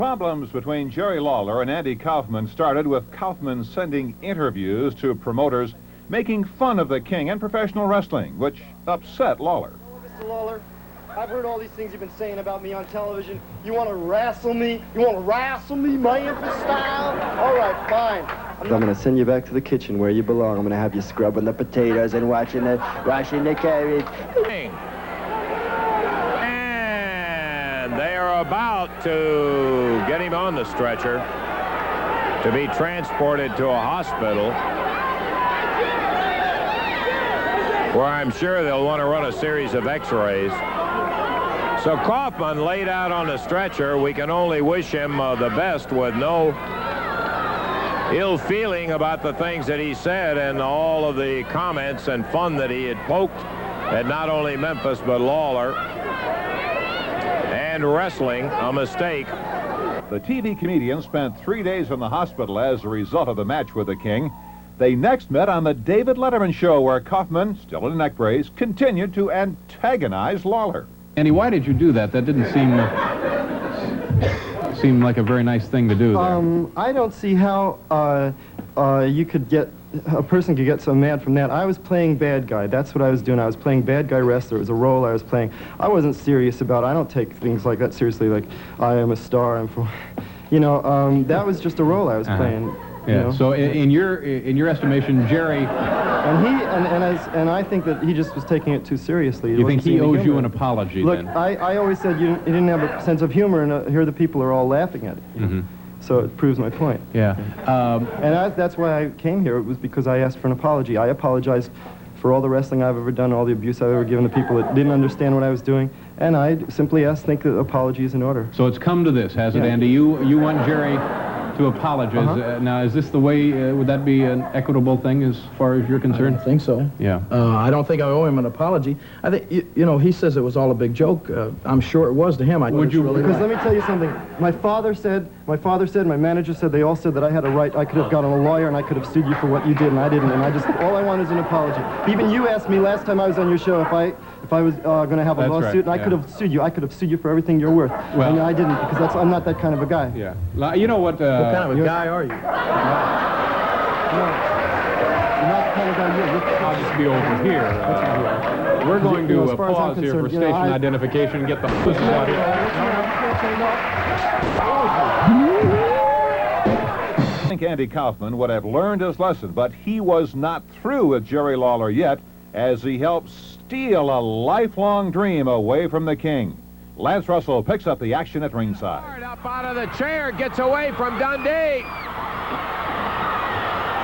Problems between Jerry Lawler and Andy Kaufman started with Kaufman sending interviews to promoters making fun of the King and professional wrestling, which upset Lawler. Mr. Lawler, I've heard all these things you've been saying about me on television. You want to wrestle me? You want to wrestle me, Memphis style? All right, fine. I'm going to send you back to the kitchen where you belong. I'm going to have you scrubbing the potatoes and washing the cabbage. And they are about to get him on the stretcher to be transported to a hospital where I'm sure they'll want to run a series of x-rays. So Kaufman laid out on the stretcher. We can only wish him the best with no ill feeling about the things that he said and all of the comments and fun that he had poked at not only Memphis but Lawler. And wrestling, a mistake. The TV comedian spent 3 days in the hospital as a result of the match with the King. They next met on the David Letterman show, where Kaufman, still in a neck brace, continued to antagonize Lawler. Andy, why did you do that? That didn't seem like a very nice thing to do there. I don't see how a person could get so mad from that. I was playing bad guy. That's what I was doing. I was playing bad guy wrestler. It was a role I was playing. I wasn't serious about it. I don't take things like that seriously, like I am a star. I'm from, that was just a role I was playing. Yeah. So in your estimation, Jerry, and I think that he just was taking it too seriously. You think he owes you an apology? Look, then? I always said you didn't have a sense of humor, and here the people are all laughing at it. So it proves my point. Yeah. And that's why I came here. It was because I asked for an apology. I apologized for all the wrestling I've ever done, all the abuse I've ever given to people that didn't understand what I was doing, and I simply think that apology is in order. So it's come to this, has it, Andy? You want Jerry to apologize. Now, is this the way, would that be an equitable thing as far as you're concerned? I don't think so. Yeah. I don't think I owe him an apology. I think, he says it was all a big joke. I'm sure it was to him. Would you? Because let me tell you something. My father said, my manager said, they all said that I had a right. I could have gotten a lawyer and I could have sued you for what you did, and I didn't. And all I want is an apology. Even you asked me last time I was on your show if I was going to have a lawsuit, and I could have sued you. I could have sued you for everything you're worth. Well, and I didn't, because I'm not that kind of a guy. Yeah. You know what? What kind of a guy are you? No, you're not the kind of guy I'll just be over here. We're going to pause here for station identification and get the pussies out here. I think Andy Kaufman would have learned his lesson, but he was not through with Jerry Lawler yet, as he helped steal a lifelong dream away from the King. Lance Russell picks up the action at ringside. Up out of the chair, gets away from Dundee.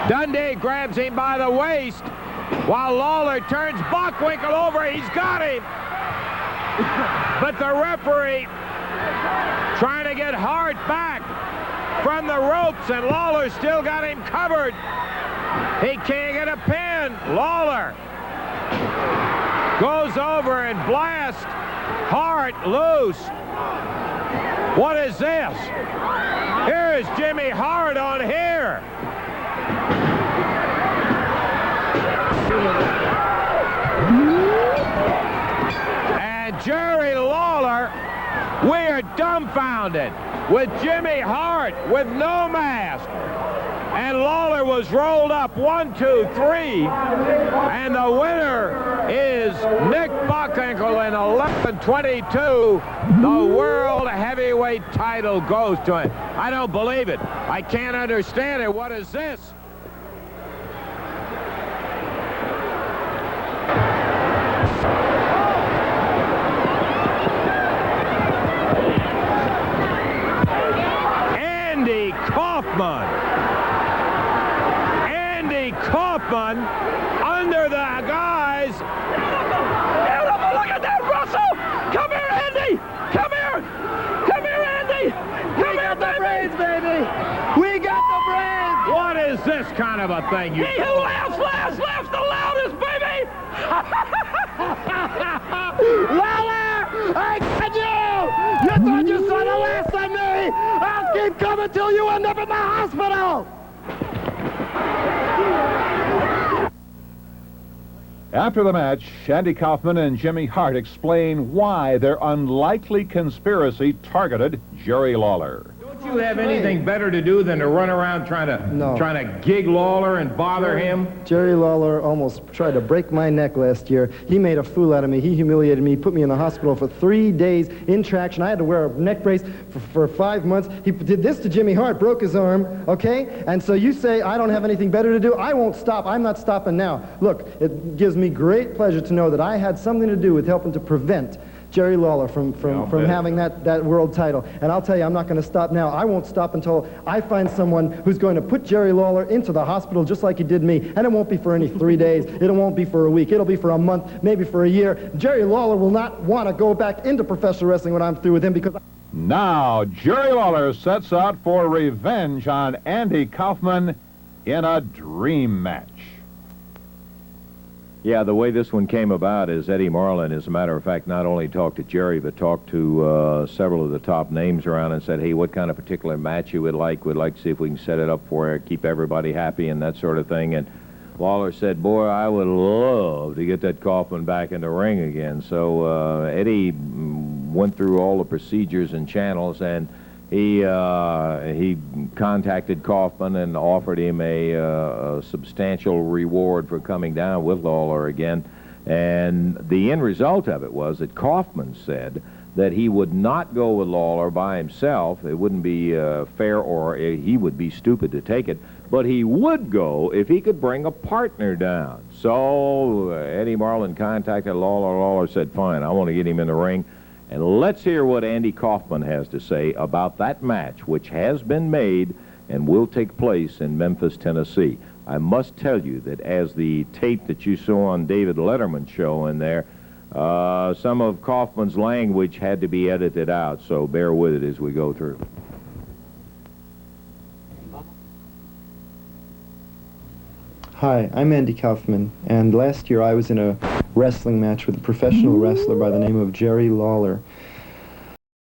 Dundee grabs him by the waist while Lawler turns Bockwinkel over. He's got him. But the referee trying to get Hart back from the ropes, and Lawler still got him covered. He can't get a pin. Lawler goes over and blasts Hart loose. What is this? Here's Jimmy Hart on here. And Jerry Lawler, we are dumbfounded with Jimmy Hart with no mask. And Lawler was rolled up 1, 2, 3, and the winner is Nick Bockwinkel in 11:22. The world heavyweight title goes to him. I don't believe it. I can't understand it. What is this? Andy Kaufman under the guise. Beautiful, look at that, Russell! Come here, Andy! Come here! Come here, Andy! We got the brains, baby! We got the brains! What is this kind of a thing? He who laughs the loudest, baby! Lawler! I got you! You thought you saw the last of me! I'll keep coming till you end up in the hospital! After the match, Andy Kaufman and Jimmy Hart explain why their unlikely conspiracy targeted Jerry Lawler. you have anything better to do than to run around trying to gig Lawler and bother him? Jerry Lawler almost tried to break my neck last year. He made a fool out of me. He humiliated me. He put me in the hospital for 3 days in traction. I had to wear a neck brace for 5 months. He did this to Jimmy Hart, broke his arm, okay? And so you say I don't have anything better to do? I won't stop. I'm not stopping now. Look, it gives me great pleasure to know that I had something to do with helping to prevent Jerry Lawler from having that world title. And I'll tell you, I'm not going to stop now. I won't stop until I find someone who's going to put Jerry Lawler into the hospital just like he did me. And it won't be for any 3 days. It won't be for a week. It'll be for a month, maybe for a year. Jerry Lawler will not want to go back into professional wrestling when I'm through with him because... Now, Jerry Lawler sets out for revenge on Andy Kaufman in a dream match. Yeah, the way this one came about is Eddie Marlin, as a matter of fact, not only talked to Jerry, but talked to several of the top names around and said, hey, what kind of particular match you would like? We'd like to see if we can set it up for you, keep everybody happy and that sort of thing. And Lawler said, boy, I would love to get that Kaufman back in the ring again. So Eddie went through all the procedures and channels, and he contacted Kaufman and offered him a substantial reward for coming down with Lawler again. And the end result of it was that Kaufman said that he would not go with Lawler by himself. It wouldn't be fair, or he would be stupid to take it. But he would go if he could bring a partner down. So Eddie Marlin contacted Lawler. Lawler said, fine, I want to get him in the ring. And let's hear what Andy Kaufman has to say about that match, which has been made and will take place in Memphis, Tennessee. I must tell you that as the tape that you saw on David Letterman's show in there, some of Kaufman's language had to be edited out, so bear with it as we go through. Hi, I'm Andy Kaufman, and last year I was in a wrestling match with a professional wrestler by the name of Jerry Lawler.